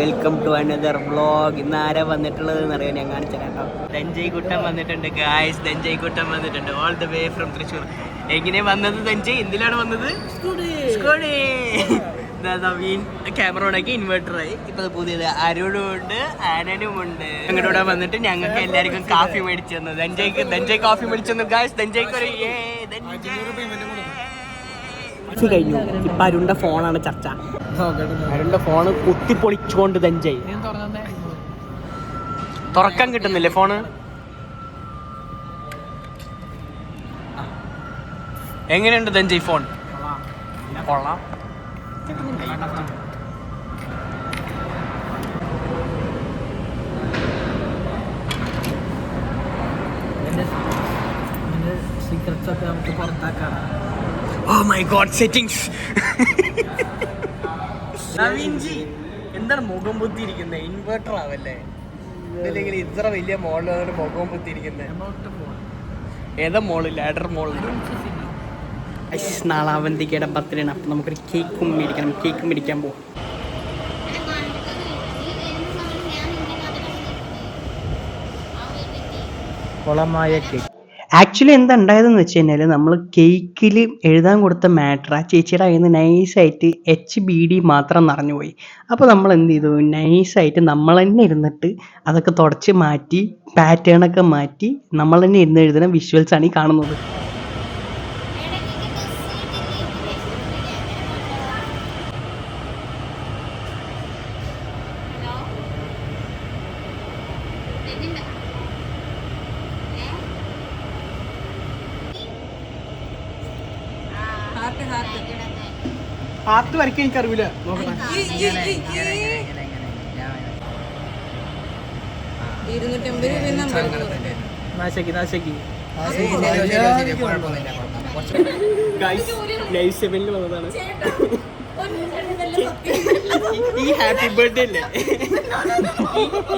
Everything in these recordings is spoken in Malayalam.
Welcome to another vlog. ഇന്ന് ആരാ വന്നിട്ടുള്ളതെന്ന് അറിയാൻ ഞാൻ കാണിച്ചു കേട്ടോ. ധനഞ്ജയ് കുട്ടൻ വന്നിട്ടുണ്ട് ഗായ്സ്. ധനഞ്ജയ് കുട്ടൻ വന്നിട്ടുണ്ട് all the way from Thrissur. എങ്ങനെ വന്നത് ധനഞ്ജയ്? എന്തിലാണ് വന്നത്? നവീൻ ക്യാമറ ഓണാക്കി ഇൻവെർട്ടറായി. ഇപ്പൊ പുതിയത് അരുണും ഉണ്ട്, ആനനും ഉണ്ട്. ഞങ്ങളുടെ കൂടെ വന്നിട്ട് ഞങ്ങൾക്ക് എല്ലാവർക്കും കാഫി മേടിച്ചു തന്നു. ധനഞ്ജയ് കാഫി മേടിച്ചു തന്നു ഗായ്സ്. ധനഞ്ജയ്ക്ക് ഒരു കഴിഞ്ഞു. ഇപ്പൊ അരുണിന്റെ ഫോണാണ് ചർച്ച. അരുണിന്റെ ഫോണ് കുത്തിപ്പൊളിച്ചുകൊണ്ട് ധനഞ്ജയ് തുറക്കാൻ കിട്ടുന്നില്ലേ ഫോണ്? എങ്ങനെയുണ്ട് ധനഞ്ജയ് ഫോൺ? കൊള്ളാം. Oh my god, settings. Naveenji എന്താണ് മുഖം പൊത്തിയിരിക്കുന്നത്? ഇൻവെർട്ടർ ആവല്ലേ? ഇല്ലെങ്കിൽ ഇത്ര വലിയ മോളിലാണ് മുഖം പൊത്തിയിരിക്കുന്നത്. ഏതാ മോള്? ലാഡർ മോള്. നാളെ അവന്തിക്കയുടെ ബർത്ത്ഡേ ആണ്. അപ്പം നമുക്കൊരു കേക്കും മേടിക്കണം. കേക്ക് മേടിക്കാൻ പോകും. കുളമായ കേക്ക്. ആക്ച്വലി എന്താ ഉണ്ടായതെന്ന് വെച്ച് കഴിഞ്ഞാൽ നമ്മൾ കേക്കിൽ എഴുതാൻ കൊടുത്ത മാറ്റർ ആ ചേച്ചിയുടെ കയ്യിൽ നിന്ന് നൈസായിട്ട് HBD മാത്രം നിറഞ്ഞുപോയി. അപ്പോൾ നമ്മൾ എന്ത് ചെയ്തു? നൈസായിട്ട് നമ്മൾ തന്നെ ഇരുന്നിട്ട് അതൊക്കെ തുടച്ച് മാറ്റി പാറ്റേണൊക്കെ മാറ്റി നമ്മൾ തന്നെ ഇരുന്ന് എഴുതുന്ന വിഷ്വൽസാണ് ഈ കാണുന്നത്. ഹാർട്ട് വരയ്ക്കാൻ എനിക്കറിയില്ല. വന്നതാണ് ഈ ഹാപ്പി ബർത്ത്ഡേ അല്ലേ?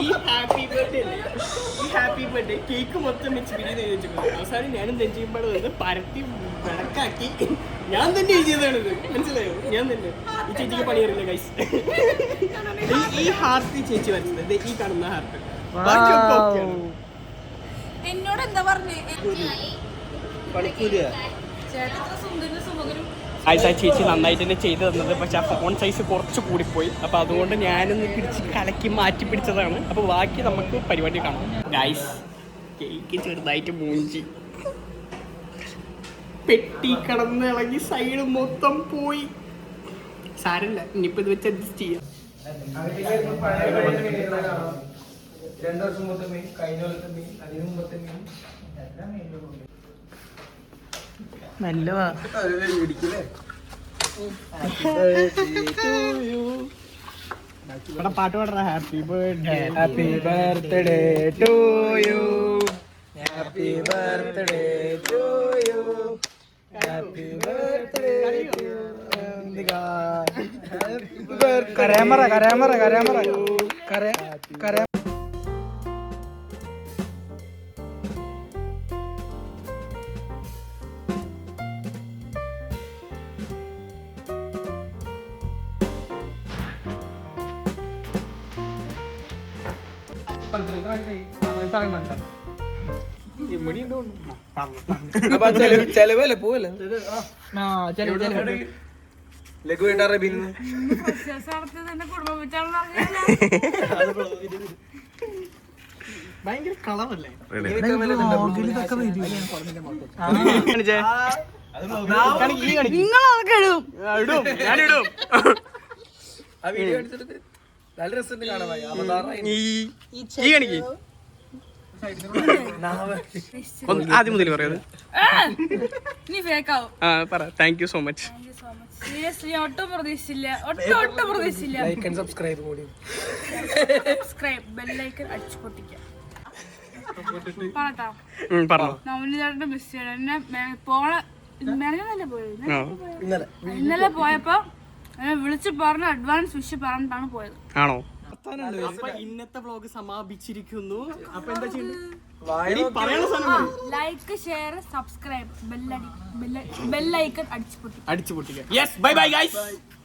ഈ ഹാപ്പി ബർത്ത്ഡേ അല്ലേ? ഈ ഹാപ്പി ബർത്ത്ഡേ കേക്ക് മൊത്തം വെച്ച് പിരിഞ്ഞ് വെച്ചിട്ടുണ്ട്. അവസാനം ഞാനും ധനഞ്ജയുംപാട് വന്ന് പരത്തി വിളക്കാക്കി ഞാൻ തന്നെ ചെയ്തതാണിത്. മനസ്സിലായോ? ഞാൻ തന്നെ. ഈ ചേച്ചിക്ക് പണിയറില്ല ഗൈസ്. ഈ ഹാർട്ട് ചേച്ചി വരച്ചത്. ഈ കാണുന്ന ഹാർട്ട് എന്നോട് എന്താ പറഞ്ഞേ? ചേച്ചി നന്നായിട്ട് തന്നെ ചെയ്തു തന്നത്. പക്ഷെ ആ ഫോൺ സൈസ് കുറച്ച് കൂടിപ്പോയി. അപ്പോൾ അതുകൊണ്ട് ഞാനൊന്ന് പിടിച്ച് കലക്കി മാറ്റി പിടിച്ചതാണ്. അപ്പോൾ ബാക്കി നമുക്ക് പരിപാടി കാണാം ഗൈസ്. കേക്ക് ചെറുതായിട്ട് മൂഞ്ചി പെട്ടി കിടന്ന് ഇളകി സൈഡ് മൊത്തം പോയി. സാരമില്ല, ഇനിയിപ്പോൾ ഇത് വെച്ച് അഡ്ജസ്റ്റ് ചെയ്യാം. 2 വർഷം മുമ്പത്തെ മീൻ, കഴിഞ്ഞ കൊല്ലത്തെ മീൻ, അതിന് മുമ്പത്തെ മീൻ നല്ലതാ. പാട്ട് പാടണ. Happy birthday, happy birthday to you, happy birthday to you, happy birthday to കരയാമറ കരയാമറ കരയാമറ കര. ചെലവല്ലേ പോവല്ലേ? ലഘു വേണ്ടാറ ബിന്ന് ഭയങ്കര കളറല്ലേ? ഞാനിടും. ആ വീഡിയോ എടുത്തിട്ട് നല്ല രസമുണ്ട് കാണാൻ. ഈ കണിക്ക് ആദ്യം മുതൽ പറയാത്. പറ. Thank you so much. ഒട്ടും പ്രതീക്ഷിച്ചില്ല. ലൈക്ക് ആൻഡ് സബ്സ്ക്രൈബ് കൂടി. ബെല്ലൈക്കൺ അടിച്ചു പൊട്ടിക്കാം. നവനിതേട്ടന്റെ മിസ് ചെയ്യണം. എന്നെ ഇന്നലെ പോയപ്പോ വിളിച്ചു പറഞ്ഞ അഡ്വാൻസ് വിഷ് പറഞ്ഞിട്ടാണ് പോയത്. ആണോ? അപ്പൊ ഇന്നത്തെ വ്ലോഗ് സമാപിച്ചിരിക്കുന്നു. അപ്പൊ എന്താ ചെയ്യുന്നത്? ലൈക്ക്, ഷെയർ, സബ്സ്ക്രൈബ്, ബെല്ലൈക്കൺ അടിച്ചു പൊട്ടിക്കുക. Yes, bye bye guys.